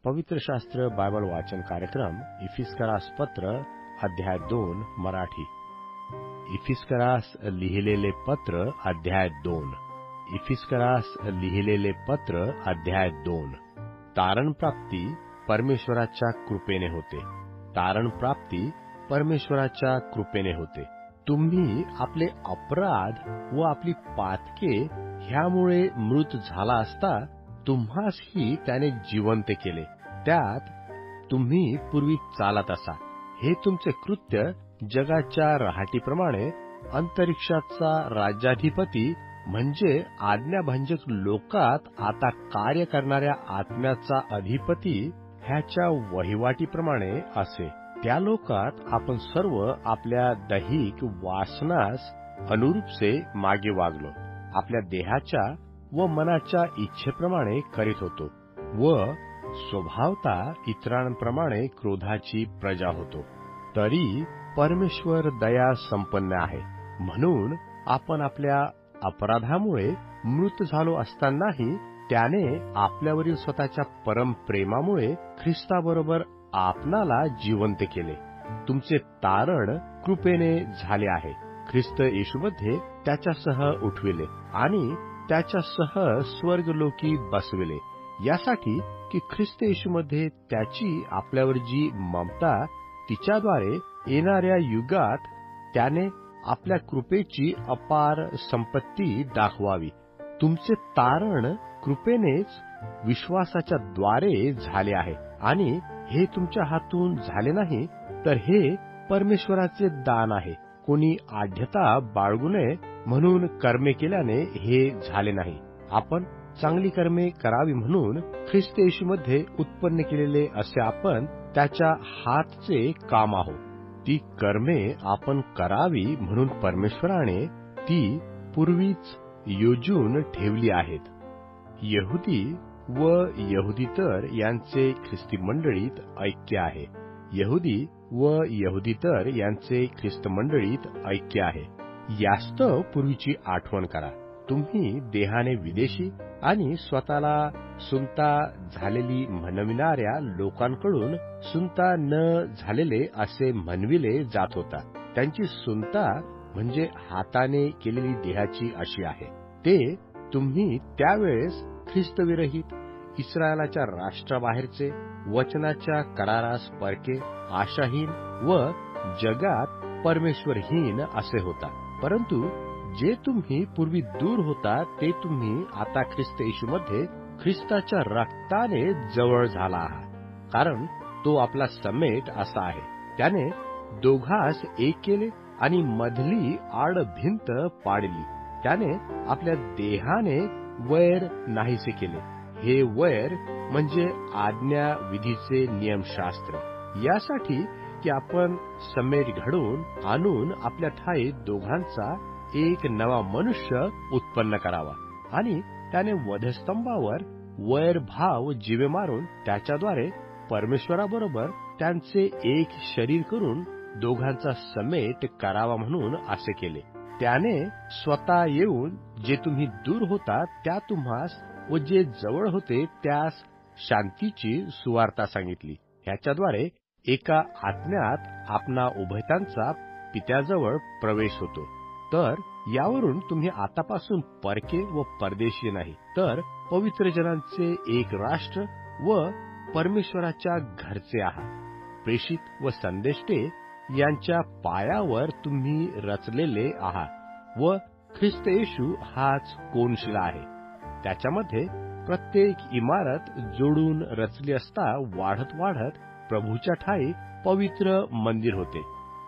पवित्र शास्त्र बायबल वाचन कार्यक्रम इफिस्करास पत्र अध्याय 2 मराठी. इफिस्करास लिहिलेले पत्र अध्याय 2. इफिस्करास लिहिलेले पत्र अध्याय 2. तारणप्राप्ती परमेश्वराच्या कृपेने होते. तारणप्राप्ती परमेश्वराच्या कृपेने होते. तुम्ही आपले अपराध व आपली पातके ह्यामुळे मृत झाला असता तुम्हासही त्याने जिवंत केले. त्यात तुम्ही पूर्वी चालत असा. हे तुमचे कृत्य जगाच्या रहाटीप्रमाणे अंतरिक्षाचा राज्याधिपती म्हणजे आज्ञाभंजक लोकात आता कार्य करणाऱ्या आत्म्याचा अधिपती ह्याच्या वहिवाटीप्रमाणे असे. त्या लोकात आपण सर्व आपल्या दैहिक वासनास अनुरूपसे मागे वागलो. आपल्या देहाच्या व मनाच्या इच्छेप्रमाणे करीत होतो व स्वभावता इतरांप्रमाणे क्रोधाची प्रजा होतो. तरी परमेश्वर दया संपन्न आहे, म्हणून आपण आपल्या अपराधामुळे मृत झालो असतानाही त्याने आपल्यावरील स्वतःच्या परमप्रेमामुळे ख्रिस्ताबरोबर आपणाला जिवंत केले. तुमचे तारण कृपेने झाले आहे. ख्रिस्त येशूमध्ये त्याच्यासह उठविले आणि त्याच्यासह स्वर्गलोकी बसविले, यासाठी की ख्रिस्त येशूमध्ये त्याची आपल्यावर जी ममता तिच्याद्वारे येणाऱ्या युगात त्याने आपल्या कृपेची अपार संपत्ती दाखवावी. तुमचे तारण कृपेनेच विश्वासाच्या द्वारे झाले आहे आणि हे तुमच्या हातून झाले नाही, तर हे परमेश्वराचे दान आहे. कोणी आढ्यता बाळगू नये म्हणून कर्मे केल्याने हे झाले नाही. आपण चांगली कर्मे करावी म्हणून ख्रिस्त येशूमध्ये उत्पन्न केलेले असे आपण त्याच्या हातचे काम आहोत. ती कर्मे आपण करावी म्हणून परमेश्वराने ती पूर्वीच योजून ठेवली आहेत. यहुदी व यहुदीतर यांचे ख्रिस्ती मंडळीत ऐक्य आहे. यहुदी व यहुदीतर यांचे ख्रिस्त मंडळीत ऐक्य आहे. यास्तव पूर्वीची आठवण करा. तुम्ही देहाने विदेशी आणि स्वतःला सुनता झालेली म्हणविणाऱ्या लोकांकडून सुनता न झालेले असे म्हणविले जात होता. त्यांची सुनता म्हणजे हाताने केलेली देहाची अशी आहे. ते तुम्ही त्यावेळेस ख्रिस्तविरहित, इस्रायलाच्या राष्ट्राबाहेरचे, वचनाच्या करारास परके, आशाहीन व जगात परमेश्वरहीन असे होता. परंतु जे तुम्ही पूर्वी दूर होता ते तुम्ही आता ख्रिस्त येशूमध्ये ख्रिस्ताच्या रक्ताने जवळ झाला आहात. कारण तो आपला समेट असा आहे. त्याने दोघास एक केले आणि मधली आड भिंत पाडली. त्याने आपल्या देहाने वैर नाहीसे केले. हे वैर म्हणजे आज्ञा विधीचे नियमशास्त्र, यासाठी की आपण समेट घडवून आणून आपल्या ठाई दोघांचा एक नवा मनुष्य उत्पन्न करावा आणि त्याने वधस्तंभावर वैरभाव जीवे मारून त्याच्याद्वारे परमेश्वराबरोबर त्यांचे एक शरीर करून दोघांचा समेट करावा म्हणून असे केले. त्याने स्वतः येऊन जे तुम्ही दूर होता त्या तुम्हास व जे जवळ होते त्यास शांतीची सुवार्ता सांगितली. ह्याच्याद्वारे एका आत्म्यात आपणा उभयतांचा पित्याजवळ प्रवेश होतो. तर यावरून तुम्ही आतापासून परके व परदेशी नाही, तर पवित्र जनांचे एक राष्ट्र व परमेश्वराच्या घरचे आहात. प्रेषित व संदेष्टे यांच्या पायावर तुम्ही रचलेले आहात व ख्रिस्त येशू हाच कोनशिला आहे. त्याच्यामध्ये प्रत्येक इमारत जोडून रचली असता वाढत वाढत प्रभूच्या ठाई पवित्र मंदिर होते.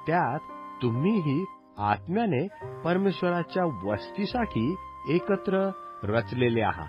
त्यात तुम्हीही आत्म्याने परमेश्वराच्या वस्तीसाठी एकत्र रचलेले आहात.